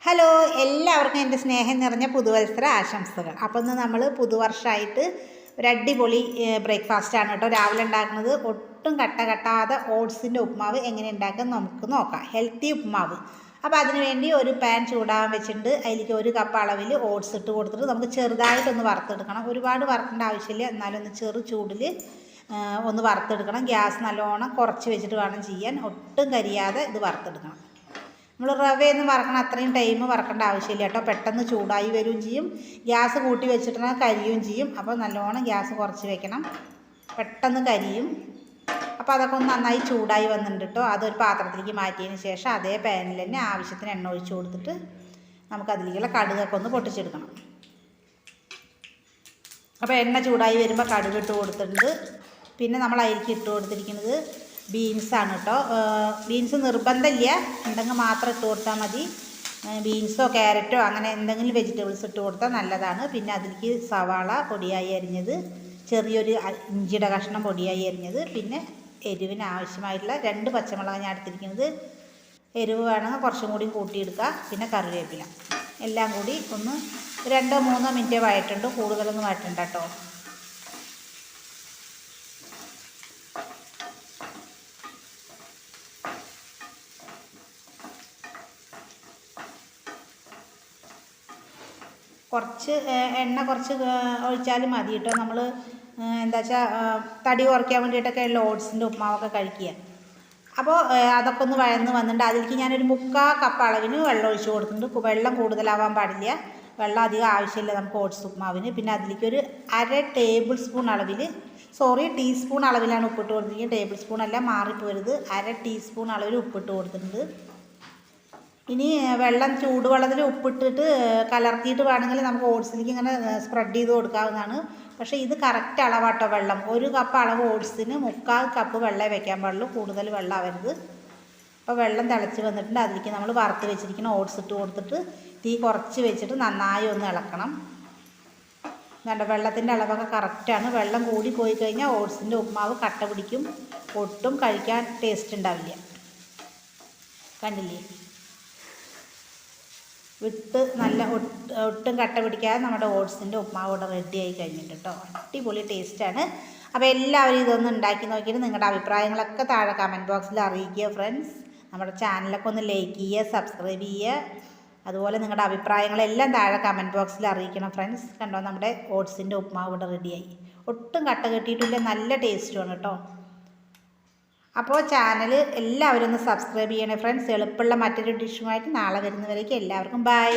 Hello, എല്ലാവർക്കും എൻ്റെ സ്നേഹം നിറഞ്ഞ പുതുവത്സര ആശംസകൾ. അപ്പോൾ ഇന്ന് നമ്മൾ പുതുവർഷമായിട്ട് ഒരു അടിപൊളി ബ്രേക്ക്ഫാസ്റ്റാണ് കേട്ടോ രാവിലെ ഉണ്ടാക്കുന്നത്. ഒട്ടും കട്ടാതെ ഓട്സിൻ്റെ ഉപ്പുമാവ് എങ്ങനെ ഉണ്ടാക്കുന്നത് നമുക്ക് നോക്കാം. ഹെൽത്തി ഉപ്പുമാവ്. അപ്പോൾ അതിന് വേണ്ടി ഒരു പാൻ ചൂടാകാൻ വെച്ചിട്ടുണ്ട്. അതിലേക്ക് 1 കപ്പ് അളവിൽ ഓട്സ് ഇട്ട് കൊടുത്തിട്ട് നമുക്ക് ചെറുതായിട്ടൊന്ന് വറുത്തെടുക്കണം. ഒരുപാട് വറുക്കേണ്ട ആവശ്യമില്ല, എന്നാലും ഒന്ന് ചെറു ചൂടിൽ ഒന്ന് വറുത്തെടുക്കണം. ഗ്യാസ് നല്ലോണം കുറച്ച് വെച്ചിട്ട് വേണം ചെയ്യാൻ. ഒട്ടും കരിയാതെ ഇത് വറുത്തെടുക്കണം. നമ്മൾ റവയൊന്നും വറക്കണം, അത്രയും ടൈം വറക്കേണ്ട ആവശ്യമില്ല കേട്ടോ. പെട്ടെന്ന് ചൂടായി വരികയും ചെയ്യും. ഗ്യാസ് കൂട്ടി വെച്ചിട്ടുണ്ടെങ്കിൽ കരിയും ചെയ്യും. അപ്പോൾ നല്ലോണം ഗ്യാസ് കുറച്ച് വെക്കണം, പെട്ടെന്ന് കരിയും. അപ്പോൾ അതൊക്കെ ഒന്ന് നന്നായി ചൂടായി വന്നിട്ടുണ്ട് കേട്ടോ. അതൊരു പാത്രത്തിലേക്ക് മാറ്റിയതിന് ശേഷം അതേ പാനിൽ തന്നെ ആവശ്യത്തിന് എണ്ണ ഒഴിച്ച് കൊടുത്തിട്ട് നമുക്കതിലേക്കുള്ള കടുകൊക്കെ ഒന്ന് പൊട്ടിച്ചെടുക്കണം. അപ്പോൾ എണ്ണ ചൂടായി വരുമ്പോൾ കടുക് ഇട്ട് കൊടുത്തിട്ടുണ്ട്. പിന്നെ നമ്മൾ അതിലേക്ക് ഇട്ട് കൊടുത്തിരിക്കുന്നത് ബീൻസാണ് കേട്ടോ. ബീൻസ് നിർബന്ധമില്ല, ഉണ്ടെങ്കിൽ മാത്രം ഇട്ട് കൊടുത്താൽ മതി. ബീൻസോ ക്യാരറ്റോ അങ്ങനെ എന്തെങ്കിലും വെജിറ്റബിൾസ് ഇട്ട് കൊടുത്താൽ നല്ലതാണ്. പിന്നെ അതിലേക്ക് സവാള പൊടിയായി അരിഞ്ഞത്, ചെറിയൊരു ഇഞ്ചിയുടെ കഷ്ണം പൊടിയായി അരിഞ്ഞത്, പിന്നെ എരിവിന് ആവശ്യമായിട്ടുള്ള 2 പച്ചമുളക് ഞാൻ എടുത്തിരിക്കുന്നത്. എരിവ് വേണമെങ്കിൽ കുറച്ചും കൂടി കൂട്ടിയെടുക്കുക. പിന്നെ കറിവേപ്പില എല്ലാം കൂടി ഒന്ന് 2-3 മിനിറ്റ് വഴറ്റുണ്ട്, കൂടുതലൊന്നും വഴറ്റണ്ട കേട്ടോ. കുറച്ച് എണ്ണ കുറച്ച് ഒഴിച്ചാലും മതി കേട്ടോ. നമ്മൾ എന്താ വെച്ചാൽ തടി കുറയ്ക്കാൻ വേണ്ടിയിട്ടൊക്കെ ഉള്ള ഓട്സിൻ്റെ ഉപ്പുമാവൊക്കെ കഴിക്കുക. അപ്പോൾ അതൊക്കെ ഒന്ന് വഴന്ന് വന്നിട്ടുണ്ട്. അതിലേക്ക് ഞാനൊരു 3/4 കപ്പ് അളവിന് വെള്ളം ഒഴിച്ച് കൊടുക്കുന്നുണ്ട്. വെള്ളം കൂടുതലാവാൻ പാടില്ല, വെള്ളം അധികം ആവശ്യമില്ല നമുക്ക് ഓട്സ് ഉപ്പുമാവിന്. പിന്നെ അതിലേക്ക് ഒരു 1/2 ടേബിൾ സ്പൂൺ അളവിൽ, ടീസ്പൂൺ അളവിലാണ് ഉപ്പിട്ട് കൊടുത്തിരിക്കുന്നത്. ടേബിൾ സ്പൂൺ അല്ല, മാറിപ്പോരുത്. 1/2 ടീസ്പൂൺ അളവിൽ ഉപ്പിട്ട് കൊടുത്തിട്ടുണ്ട്. ഇനി വെള്ളം ചൂടുവെള്ളത്തിൽ ഉപ്പിട്ടിട്ട് കലർത്തിയിട്ട് വേണമെങ്കിൽ നമുക്ക് ഓട്സിലേക്ക് ഇങ്ങനെ സ്പ്രെഡ് ചെയ്ത് കൊടുക്കാവുന്നതാണ്. പക്ഷേ ഇത് കറക്റ്റ് അളവാട്ടോ വെള്ളം. 1 കപ്പ് അളവ് ഓട്സിന് 3/4 കപ്പ് വെള്ളമേ വെക്കാൻ പാടുള്ളൂ, കൂടുതൽ വെള്ളം ആവരുത്. അപ്പോൾ വെള്ളം തിളച്ച് വന്നിട്ടുണ്ട്. അതിലേക്ക് നമ്മൾ വറുത്ത് വെച്ചിരിക്കുന്ന ഓട്സ് ഇട്ട് കൊടുത്തിട്ട് തീ കുറച്ച് വെച്ചിട്ട് നന്നായി ഒന്ന് ഇളക്കണം. വേണ്ട, വെള്ളത്തിൻ്റെ അളവൊക്കെ കറക്റ്റാണ്. വെള്ളം കൂടി പോയി കഴിഞ്ഞാൽ ഓട്സിൻ്റെ ഉപ്പുമാവ് കട്ട പിടിക്കും, ഒട്ടും കഴിക്കാൻ ടേസ്റ്റ് ഉണ്ടാവില്ല. കണ്ടില്ലേ, വിട്ട് നല്ല ഒട്ടും കട്ട പിടിക്കാതെ നമ്മുടെ ഓട്സിൻ്റെ ഉപ്പുമാവ് ഇവിടെ റെഡി ആയി കഴിഞ്ഞിട്ട് കേട്ടോ. അടിപൊളി ടേസ്റ്റാണ്. അപ്പോൾ എല്ലാവരും ഇതൊന്ന് ഉണ്ടാക്കി നോക്കിയിട്ട് നിങ്ങളുടെ അഭിപ്രായങ്ങളൊക്കെ താഴെ കമൻറ്റ് ബോക്സിൽ അറിയിക്കുക ഫ്രണ്ട്സ്. നമ്മുടെ ചാനലൊക്കെ ഒന്ന് ലൈക്ക് ചെയ്യുക, സബ്സ്ക്രൈബ് ചെയ്യുക. അതുപോലെ നിങ്ങളുടെ അഭിപ്രായങ്ങളെല്ലാം താഴെ കമൻറ്റ് ബോക്സിൽ അറിയിക്കണം ഫ്രണ്ട്സ്. കണ്ടോ, നമ്മുടെ ഓട്സിൻ്റെ ഉപ്പുമാവ് ഇവിടെ റെഡിയായി. ഒട്ടും കട്ട കെട്ടിയിട്ടില്ല, നല്ല ടേസ്റ്റുമാണ് കേട്ടോ. അപ്പോൾ ചാനൽ എല്ലാവരും ഒന്ന് സബ്സ്ക്രൈബ് ചെയ്യണേ ഫ്രണ്ട്സ്. എളുപ്പമുള്ള മറ്റൊരു ഡിഷുമായിട്ട് നാളെ വരുന്നവരേക്കും എല്ലാവർക്കും ബൈ.